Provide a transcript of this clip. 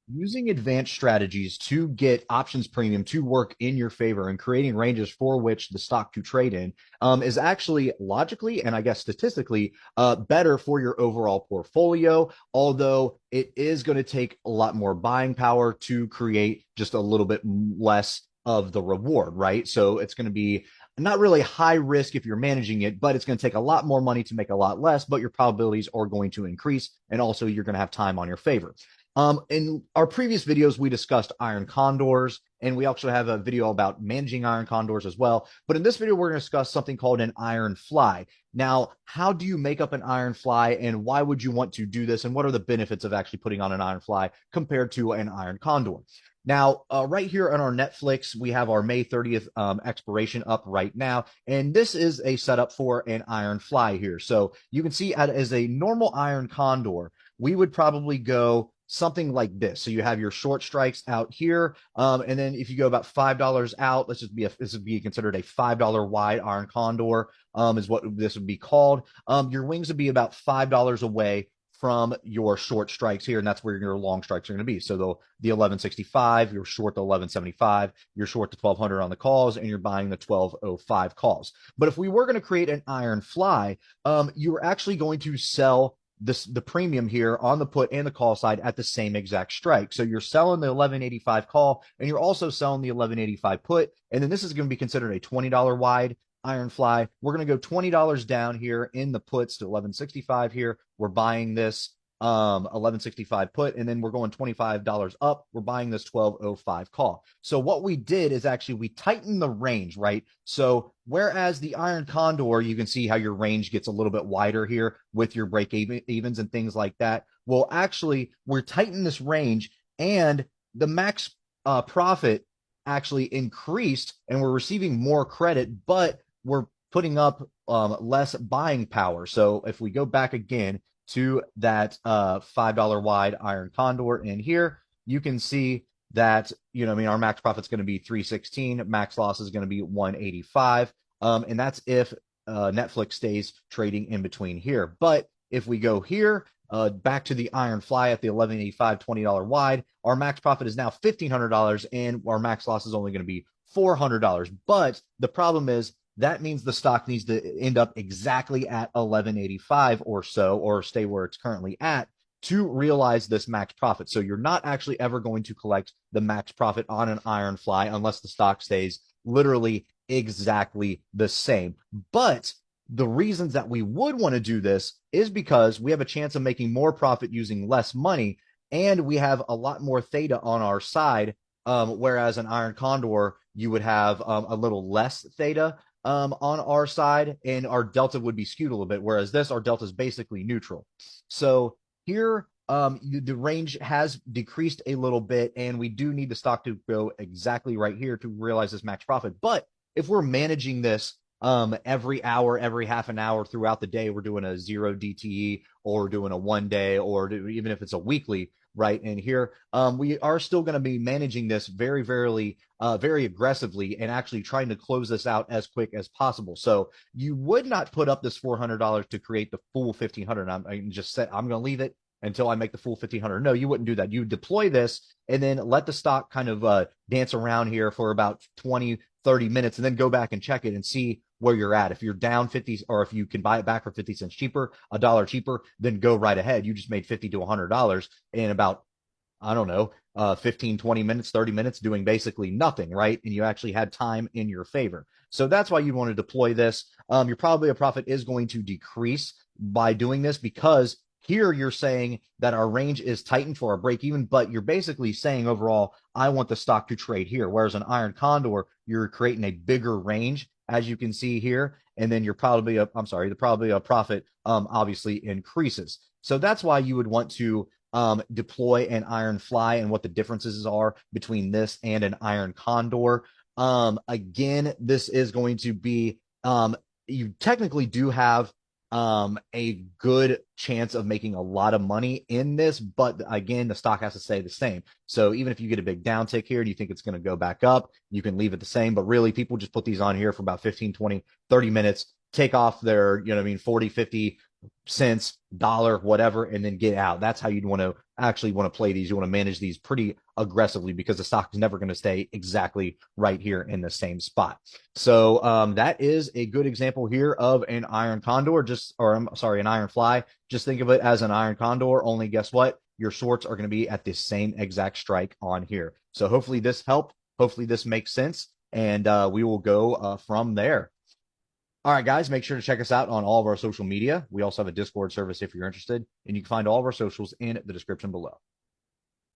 Using advanced strategies to get options premium to work in your favor and creating ranges for which the stock to trade in is actually logically and I guess statistically better for your overall portfolio. Although it is going to take a lot more buying power to create just a little bit less of the reward, right? So it's going to be not really high risk if you're managing it, but it's going to take a lot more money to make a lot less, but your probabilities are going to increase. And also, you're going to have time on your favor. In our previous videos, we discussed iron condors, and we also have a video about managing iron condors as well. But in this video, we're going to discuss something called an iron fly. Now, how do you make up an iron fly, and why would you want to do this, and what are the benefits of actually putting on an iron fly compared to an iron condor? Now, right here on our Netflix, we have our May 30th expiration up right now, and this is a setup for an iron fly here. So you can see as a normal iron condor, we would probably go something like this. So you have your short strikes out here, and then if you go about $5 out, this would be considered a $5 wide iron condor, is what this would be called. Your wings would be about $5 away from your short strikes here, and that's where your long strikes are going to be. So the 1165, you're short the 1175, you're short the 1200 on the calls, and you're buying the 1205 calls. But if we were going to create an iron fly, you're actually going to sell the premium here on the put and the call side at the same exact strike. So you're selling the 1185 call, and you're also selling the 1185 put, and then this is going to be considered a $20 wide iron fly. We're going to go $20 down here in the puts to 1165 here. We're buying this 1165 put, and then we're going $25 up. We're buying this 1205 call. So what we did is actually we tightened the range, right? So whereas the iron condor, you can see how your range gets a little bit wider here with your break evens and things like that. Well, actually, we're tightening this range, and the max profit actually increased, and we're receiving more credit, but we're putting up less buying power. So if we go back again to that $5 wide iron condor in here, you can see that, our max profit's going to be 316, max loss is going to be 185. And that's if Netflix stays trading in between here. But if we go here, back to the iron fly at the 1185 $20 wide, our max profit is now $1,500, and our max loss is only going to be $400. But the problem is that means the stock needs to end up exactly at 1185 or so, or stay where it's currently at, to realize this max profit. So you're not actually ever going to collect the max profit on an iron fly unless the stock stays literally exactly the same. But the reasons that we would want to do this is because we have a chance of making more profit using less money, and we have a lot more theta on our side, whereas an iron condor, you would have a little less theta on our side, and our delta would be skewed a little bit, whereas our delta is basically neutral. So here, the range has decreased a little bit, and we do need the stock to go exactly right here to realize this max profit. But if we're managing this every hour, every half an hour throughout the day, we're doing a 0 DTE, or we're doing a 1 day, or even if it's a weekly, right? And here, we are still going to be managing this very, very aggressively, and actually trying to close this out as quick as possible. So you would not put up this $400 to create the full 1,500. I just said I'm going to leave it until I make the full 1,500. No, you wouldn't do that. You would deploy this and then let the stock kind of dance around here for about 20, 30 minutes, and then go back and check it and see where you're at. If you're down 50, or if you can buy it back for 50 cents cheaper, $1 cheaper, then go right ahead. You just made $50 to $100 in about, I don't know, 15, 20 minutes, 30 minutes, doing basically nothing, right? And you actually had time in your favor. So that's why you want to deploy this. Your probability of profit is going to decrease by doing this, because here you're saying that our range is tightened for our break even, but you're basically saying overall, I want the stock to trade here. Whereas an iron condor, you're creating a bigger range, as you can see here, and then the probability of profit obviously increases. So that's why you would want to deploy an iron fly, and what the differences are between this and an iron condor. Again, this is going to be, you technically do have a good chance of making a lot of money in this, but again, the stock has to stay the same. So even if you get a big downtick here and you think it's going to go back up, you can leave it the same. But really, people just put these on here for about 15, 20, 30 minutes, take off their, 40, 50 cents, dollar, whatever, and then get out. That's how you'd want to actually want to play these. You want to manage these pretty aggressively because the stock is never going to stay exactly right here in the same spot. So that is a good example here of an iron condor, or I'm sorry, an iron fly. Just think of it as an iron condor, only guess what? Your shorts are going to be at the same exact strike on here. So hopefully this helped. Hopefully this makes sense. And we will go from there. All right, guys, make sure to check us out on all of our social media. We also have a Discord service if you're interested, and you can find all of our socials in the description below.